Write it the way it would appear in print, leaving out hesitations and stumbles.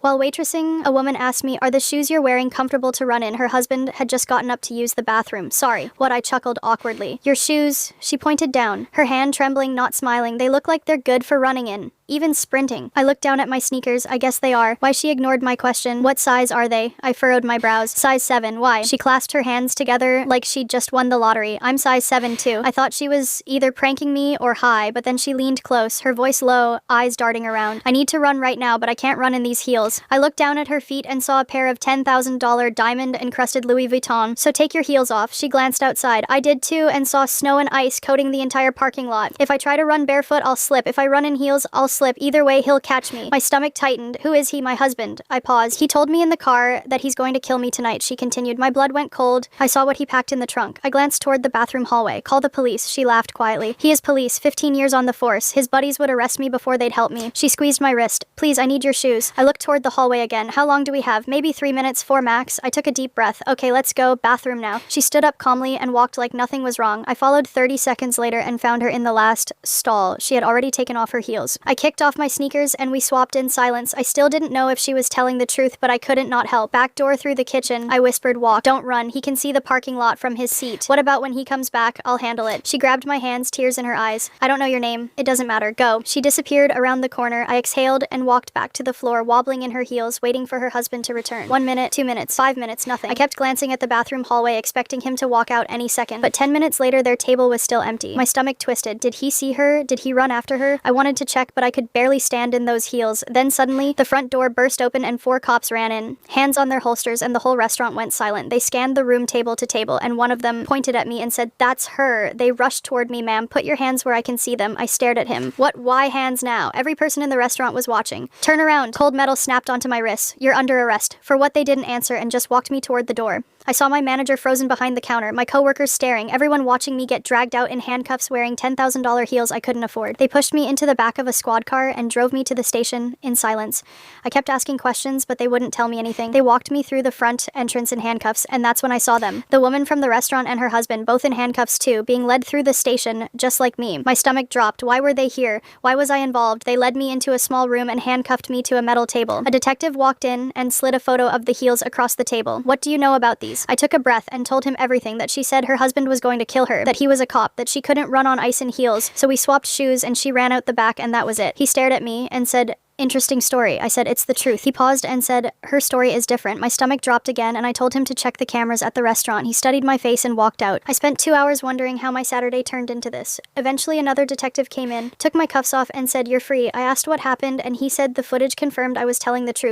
While waitressing, a woman asked me, "Are the shoes you're wearing comfortable to run in?" Her husband had just gotten up to use the bathroom. "Sorry." What? I chuckled awkwardly. "Your shoes." She pointed down, her hand trembling, not smiling. "They look like they're good for running in. Even sprinting." I looked down at my sneakers. "I guess they are." Why? She ignored my question. "What size are they?" I furrowed my brows. "Size 7. Why?" She clasped her hands together like she'd just won the lottery. "I'm size 7 too." I thought she was either pranking me or high, but then she leaned close, her voice low, eyes darting around. "I need to run right now, but I can't run in these heels." I looked down at her feet and saw a pair of $10,000 diamond-encrusted Louis Vuitton. "So take your heels off." She glanced outside. I did too, and saw snow and ice coating the entire parking lot. "If I try to run barefoot, I'll slip. If I run in heels, I'll slip. Either way, he'll catch me." My stomach tightened. "Who is he?" "My husband." I paused. "He told me in the car that he's going to kill me tonight," she continued. My blood went cold. I saw what he packed in the trunk. I glanced toward the bathroom hallway. "Call the police." She laughed quietly. "He is police, 15 years on the force. His buddies would arrest me before they'd help me." She squeezed my wrist. "Please, I need your shoes." I looked toward the hallway again. "How long do we have?" "Maybe 3 minutes, 4 max." I took a deep breath. "Okay, let's go. Bathroom now." She stood up calmly and walked like nothing was wrong. I followed 30 seconds later and found her in the last stall. She had already taken off her heels. I kicked off my sneakers and we swapped in silence. I still didn't know if she was telling the truth, but I couldn't not help. "Back door through the kitchen." I whispered. "Walk. Don't run. He can see the parking lot from his seat." "What about when he comes back? I'll handle it." She grabbed my hands, tears in her eyes. "I don't know your name. It doesn't matter. Go." She disappeared around the corner. I exhaled and walked back to the floor, wobbling in her heels, waiting for her husband to return. 1 minute, 2 minutes, 5 minutes, nothing. I kept glancing at the bathroom hallway, expecting him to walk out any second, but 10 minutes later their table was still empty. My stomach twisted. Did he see her? Did he run after her? I wanted to check, but I could barely stand in those heels. Then suddenly, the front door burst open and 4 cops ran in, hands on their holsters, and the whole restaurant went silent. They scanned the room table to table, and one of them pointed at me and said, "That's her." They rushed toward me. "Ma'am, put your hands where I can see them." I stared at him. "What? Why hands now?" Every person in the restaurant was watching. "Turn around." Cold metal snapped onto my wrists. "You're under arrest." For what, they didn't answer and just walked me toward the door. I saw my manager frozen behind the counter, my coworkers staring, everyone watching me get dragged out in handcuffs wearing $10,000 heels I couldn't afford. They pushed me into the back of a squad car and drove me to the station in silence. I kept asking questions, but they wouldn't tell me anything. They walked me through the front entrance in handcuffs, and that's when I saw them. The woman from the restaurant and her husband, both in handcuffs too, being led through the station just like me. My stomach dropped. Why were they here? Why was I involved? They led me into a small room and handcuffed me to a metal table. A detective walked in and slid a photo of the heels across the table. "What do you know about these?" I took a breath and told him everything, that she said her husband was going to kill her, that he was a cop, that she couldn't run on ice in heels, so we swapped shoes and she ran out the back and that was it. He stared at me and said, "Interesting story." I said, "It's the truth." He paused and said, "Her story is different." My stomach dropped again and I told him to check the cameras at the restaurant. He studied my face and walked out. I spent 2 hours wondering how my Saturday turned into this. Eventually another detective came in, took my cuffs off and said, "You're free." I asked what happened and he said the footage confirmed I was telling the truth.